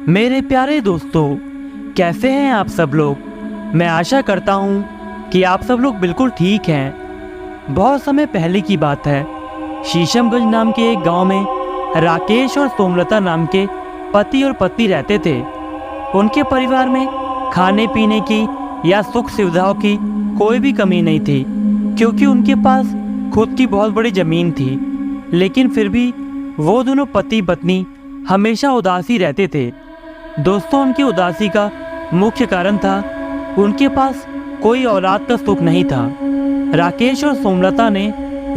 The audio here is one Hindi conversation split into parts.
मेरे प्यारे दोस्तों, कैसे हैं आप सब लोग। मैं आशा करता हूँ कि आप सब लोग बिल्कुल ठीक हैं। बहुत समय पहले की बात है, शीशमगंज नाम के एक गांव में राकेश और सोमलता नाम के पति और पत्नी रहते थे। उनके परिवार में खाने पीने की या सुख सुविधाओं की कोई भी कमी नहीं थी, क्योंकि उनके पास खुद की बहुत बड़ी ज़मीन थी। लेकिन फिर भी वो दोनों पति पत्नी हमेशा उदासी रहते थे। दोस्तों, उनकी उदासी का मुख्य कारण था उनके पास कोई औलाद का सुख नहीं था। राकेश और सोमलता ने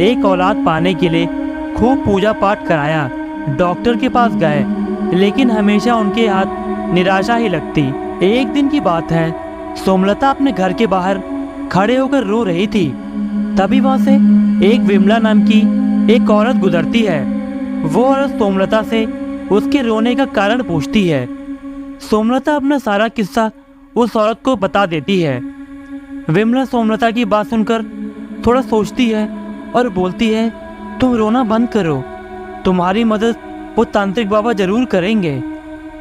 एक औलाद पाने के लिए खूब पूजा पाठ कराया, डॉक्टर के पास गए, लेकिन हमेशा उनके हाथ निराशा ही लगती। एक दिन की बात है, सोमलता अपने घर के बाहर खड़े होकर रो रही थी। तभी वहां से एक विमला नाम की एक औरत गुजरती है। वो औरत सोमलता से उसके रोने का कारण पूछती है। सोमलता अपना सारा किस्सा उस औरत को बता देती है। विमला सोमलता की बात सुनकर थोड़ा सोचती है और बोलती है, तुम रोना बंद करो, तुम्हारी मदद वो तांत्रिक बाबा जरूर करेंगे।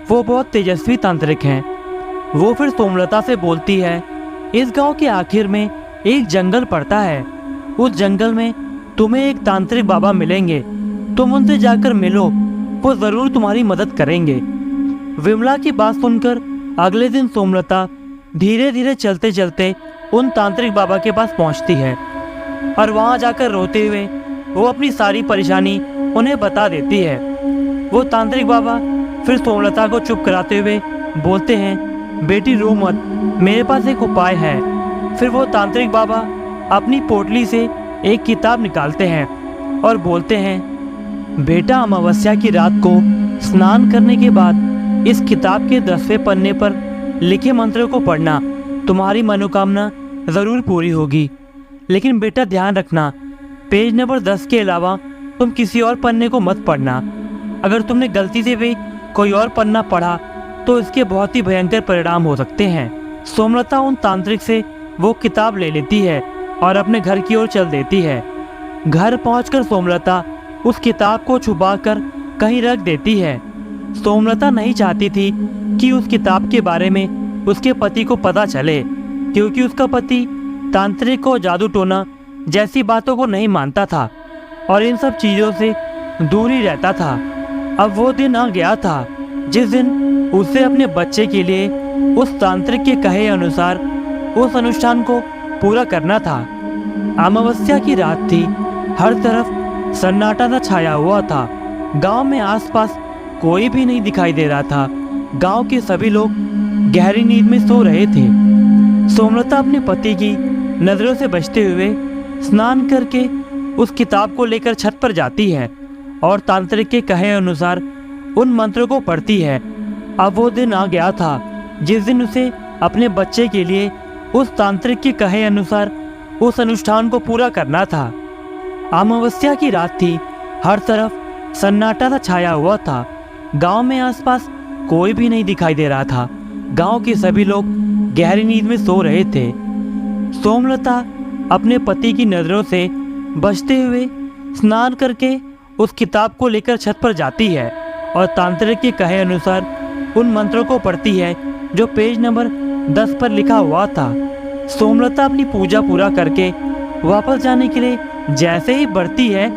वो बहुत तेजस्वी तांत्रिक हैं। वो फिर सोमलता से बोलती है, इस गांव के आखिर में एक जंगल पड़ता है। उस जंगल में तुम्हें एक तांत्रिक बाबा मिलेंगे, तुम उनसे जाकर मिलो, वो जरूर तुम्हारी मदद करेंगे। विमला की बात सुनकर अगले दिन सोमलता धीरे धीरे चलते चलते उन तांत्रिक बाबा के पास पहुंचती है और वहां जाकर रोते हुए वो अपनी सारी परेशानी उन्हें बता देती है। वो तांत्रिक बाबा फिर सोमलता को चुप कराते हुए बोलते हैं, बेटी रो मत, मेरे पास एक उपाय है। फिर वो तांत्रिक बाबा अपनी पोटली से एक किताब निकालते हैं और बोलते हैं, बेटा अमावस्या की रात को स्नान करने के बाद इस किताब के 10वें पन्ने पर लिखे मंत्रों को पढ़ना, तुम्हारी मनोकामना ज़रूर पूरी होगी। लेकिन बेटा ध्यान रखना, पेज नंबर 10 के अलावा तुम किसी और पन्ने को मत पढ़ना। अगर तुमने गलती से भी कोई और पन्ना पढ़ा तो इसके बहुत ही भयंकर परिणाम हो सकते हैं। सोमलता उन तांत्रिक से वो किताब ले लेती है और अपने घर की ओर चल देती है। घर पहुंचकर सोमलता उस किताब को छुपाकर कहीं रख देती है। सोमलता नहीं चाहती थी कि उस किताब के बारे में उसके पति को पता चले, क्योंकि उसका पति तांत्रिक और जादू टोना जैसी बातों को नहीं मानता था और इन सब चीज़ों से दूर ही रहता था। अब वो दिन आ गया था जिस दिन उसे अपने बच्चे के लिए उस तांत्रिक के कहे अनुसार उस अनुष्ठान को पूरा करना था। अमावस्या की रात थी, हर तरफ सन्नाटा सा छाया हुआ था। गांव में आसपास कोई भी नहीं दिखाई दे रहा था। गांव के सभी लोग गहरी नींद में सो रहे थे। सोमलता अपने पति की नजरों से बचते हुए स्नान करके उस किताब को लेकर छत पर जाती है और तांत्रिक के कहे अनुसार उन मंत्रों को पढ़ती है। अब वो दिन आ गया था जिस दिन उसे अपने बच्चे के लिए उस तांत्रिक के कहे अनुसार उस अनुष्ठान को पूरा करना था। अमावस्या की रात थी, हर तरफ सन्नाटा सा छाया हुआ था। गांव में आसपास कोई भी नहीं दिखाई दे रहा था। गांव के सभी लोग गहरी नींद में सो रहे थे। सोमलता अपने पति की नज़रों से बचते हुए स्नान करके उस किताब को लेकर छत पर जाती है और तांत्रिक के कहे अनुसार उन मंत्रों को पढ़ती है जो पेज नंबर 10 पर लिखा हुआ था। सोमलता अपनी पूजा पूरा करके वापस जाने के लिए जैसे ही बढ़ती है,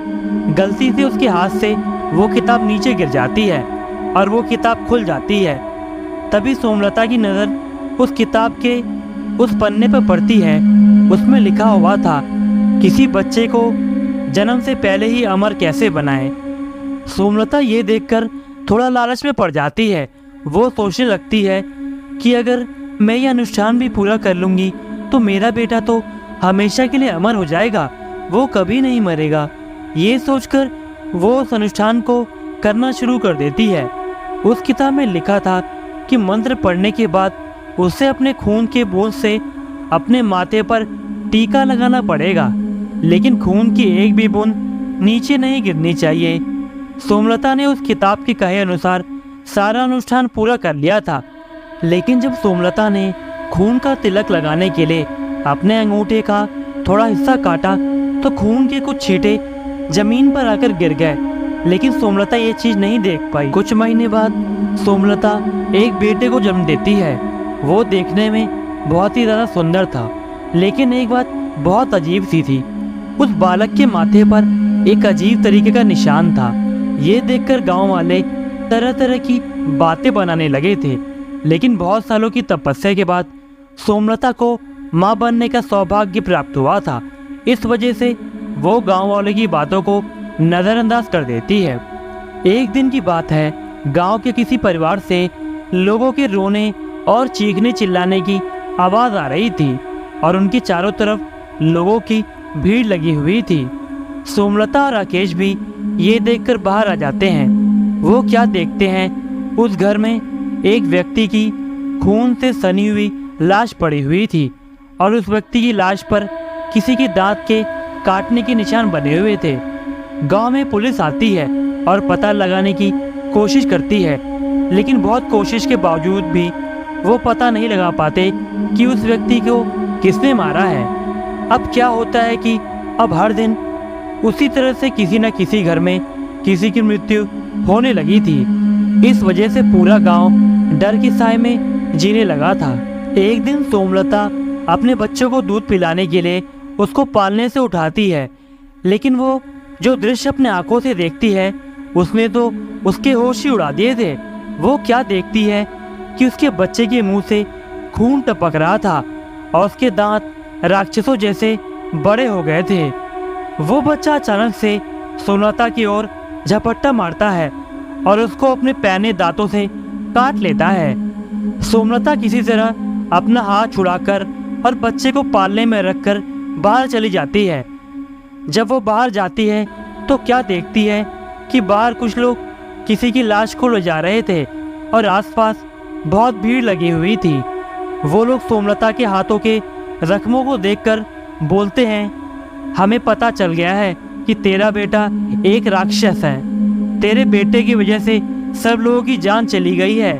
गलती से उसके हाथ से वो किताब नीचे गिर जाती है और वो किताब खुल जाती है। तभी सोमलता की नज़र उस किताब के उस पन्ने पर पड़ती है। उसमें लिखा हुआ था, किसी बच्चे को जन्म से पहले ही अमर कैसे बनाएं। सोमलता ये देखकर थोड़ा लालच में पड़ जाती है। वो सोचने लगती है कि अगर मैं ये अनुष्ठान भी पूरा कर लूँगी तो मेरा बेटा तो हमेशा के लिए अमर हो जाएगा, वो कभी नहीं मरेगा। ये सोचकर वो उस अनुष्ठान को करना शुरू कर देती है। उस किताब में लिखा था कि मंत्र पढ़ने के बाद उसे अपने खून के बूंद से अपने माथे पर टीका लगाना पड़ेगा, लेकिन खून की एक भी बूंद नीचे नहीं गिरनी चाहिए। सोमलता ने उस किताब के कहे अनुसार सारा अनुष्ठान पूरा कर लिया था, लेकिन जब सोमलता ने खून का तिलक लगाने के लिए अपने अंगूठे का थोड़ा हिस्सा काटा तो खून के कुछ छींटे जमीन पर आकर गिर गए लेकिन सोमलता ये चीज़ नहीं देख पाई। कुछ महीने बाद सोमलता एक बेटे को जन्म देती है। वो देखने में बहुत ही ज़्यादा सुंदर था, लेकिन एक बात बहुत अजीब सी थी। उस बालक के माथे पर एक अजीब तरीके का निशान था। ये देखकर गांव वाले तरह तरह की बातें बनाने लगे थे, लेकिन बहुत सालों की तपस्या के बाद सोमलता को माँ बनने का सौभाग्य प्राप्त हुआ था। इस वजह से वो गांव वालों की बातों को नज़रअंदाज कर देती है। एक दिन की बात है, गांव के किसी परिवार से लोगों के रोने और चीखने चिल्लाने की आवाज़ आ रही थी और उनके चारों तरफ लोगों की भीड़ लगी हुई थी। सोमलता और राकेश भी ये देखकर बाहर आ जाते हैं। वो क्या देखते हैं, उस घर में एक व्यक्ति की खून से सनी हुई लाश पड़ी हुई थी और उस व्यक्ति की लाश पर किसी के दांत के काटने के निशान बने हुए थे। गांव में पुलिस आती है और पता लगाने की कोशिश करती है, लेकिन बहुत कोशिश के बावजूद भी वो पता नहीं लगा पाते कि उस व्यक्ति को किसने मारा है। अब क्या होता है कि अब हर दिन उसी तरह से किसी न किसी घर में किसी की मृत्यु होने लगी थी। इस वजह से पूरा गांव डर की साए में जीने लगा था। एक दिन सोमलता अपने बच्चों को दूध पिलाने के लिए उसको पालने से उठाती है, लेकिन वो जो दृश्य अपने आंखों से देखती है उसने तो उसके होश ही उड़ा दिए थे। वो क्या देखती है कि उसके बच्चे के मुंह से खून टपक रहा था और उसके दांत राक्षसों जैसे बड़े हो गए थे। वो बच्चा अचानक से सोमलता की ओर झपट्टा मारता है और उसको अपने पैने दांतों से काट लेता है। सोमलता किसी तरह अपना हाथ छुड़ाकर और बच्चे को पालने में रखकर बाहर चली जाती है। जब वो बाहर जाती है तो क्या देखती है कि बाहर कुछ लोग किसी की लाश को ले जा रहे थे और आसपास बहुत भीड़ लगी हुई थी। वो लोग सोमलता के हाथों के जख्मों को देखकर बोलते हैं, हमें पता चल गया है कि तेरा बेटा एक राक्षस है। तेरे बेटे की वजह से सब लोगों की जान चली गई है।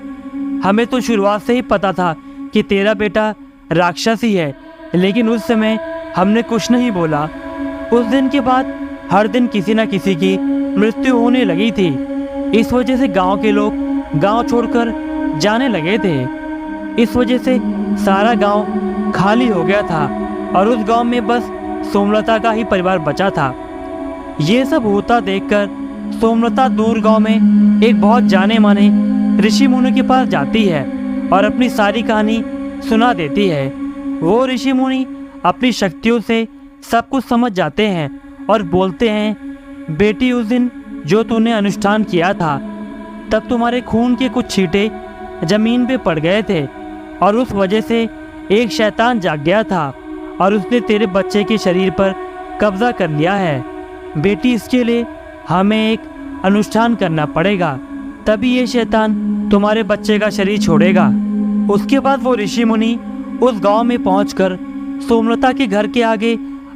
हमें तो शुरुआत से ही पता था कि तेरा बेटा राक्षस ही है, लेकिन उस समय हमने कुछ नहीं बोला। उस दिन के बाद हर दिन किसी न किसी की मृत्यु होने लगी थी। इस वजह से गांव के लोग गांव छोड़कर जाने लगे थे। इस वजह से सारा गांव खाली हो गया था और उस गांव में बस सोमलता का ही परिवार बचा था। ये सब होता देखकर सोमलता दूर गांव में एक बहुत जाने माने ऋषि मुनि के पास जाती है और अपनी सारी कहानी सुना देती है। वो ऋषि मुनि अपनी शक्तियों से सब कुछ समझ जाते हैं और बोलते हैं, बेटी उस दिन जो तूने अनुष्ठान किया था तब तुम्हारे खून के कुछ छींटे जमीन पे पड़ गए थे और उस वजह से एक शैतान जाग गया था और उसने तेरे बच्चे के शरीर पर कब्जा कर लिया है। बेटी इसके लिए हमें एक अनुष्ठान करना पड़ेगा, तभी ये शैतान तुम्हारे बच्चे का शरीर छोड़ेगा। उसके बाद वो ऋषि मुनि उस गांव में पहुंचकर सोमलता के घर के आगे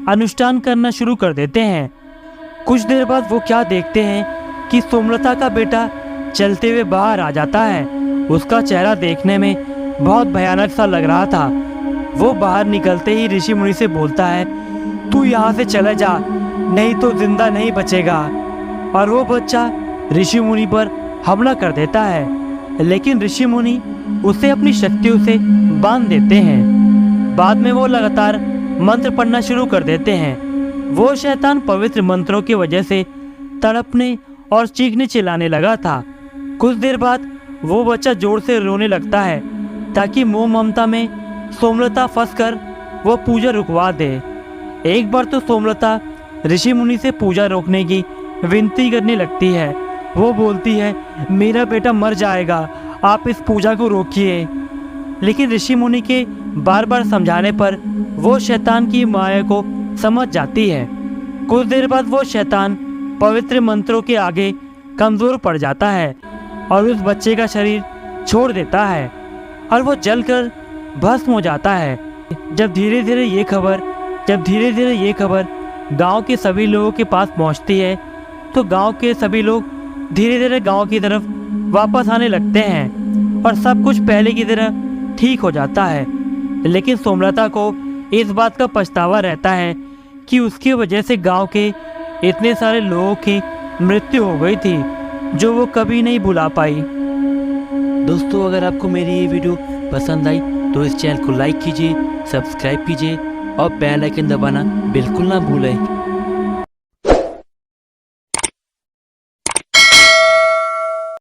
अनुष्ठान करना शुरू कर देते हैं। कुछ देर बाद वो क्या देखते हैं कि सोमलता का बेटा चलते हुए बाहर आ जाता है। उसका चेहरा देखने में बहुत भयानक सा लग रहा था। वो बाहर निकलते ही ऋषि मुनि से बोलता है, तू यहाँ से चला जा, नहीं तो जिंदा नहीं बचेगा। और वो बच्चा ऋषि मुनि पर हमला कर देता है, लेकिन ऋषि मुनि उसे अपनी शक्तियों से बांध देते हैं। बाद में वो लगातार मंत्र पढ़ना शुरू कर देते हैं। वो शैतान पवित्र मंत्रों की वजह से तड़पने और चीखने चिल्लाने लगा था। कुछ देर बाद वो बच्चा जोर से रोने लगता है ताकि मोह ममता में सोमलता फंसकर वो पूजा रुकवा दे। एक बार तो सोमलता ऋषि मुनि से पूजा रोकने की विनती करने लगती है। वो बोलती है, मेरा बेटा मर जाएगा, आप इस पूजा को रोकिए। लेकिन ऋषि मुनि के बार बार समझाने पर वो शैतान की माया को समझ जाती है। कुछ देर बाद वो शैतान पवित्र मंत्रों के आगे कमज़ोर पड़ जाता है और उस बच्चे का शरीर छोड़ देता है और वो जलकर भस्म हो जाता है। जब धीरे धीरे ये खबर गांव के सभी लोगों के पास पहुंचती है तो गांव के सभी लोग धीरे धीरे गांव की तरफ वापस आने लगते हैं और सब कुछ पहले की तरह ठीक हो जाता है। लेकिन सोमलता को इस बात का पछतावा रहता है कि उसकी वजह से गांव के इतने सारे लोगों की मृत्यु हो गई थी जो वो कभी नहीं भुला पाई। दोस्तों, अगर आपको मेरी ये वीडियो पसंद आई तो इस चैनल को लाइक कीजिए, सब्सक्राइब कीजिए और बेल आइकन दबाना बिल्कुल ना भूलें।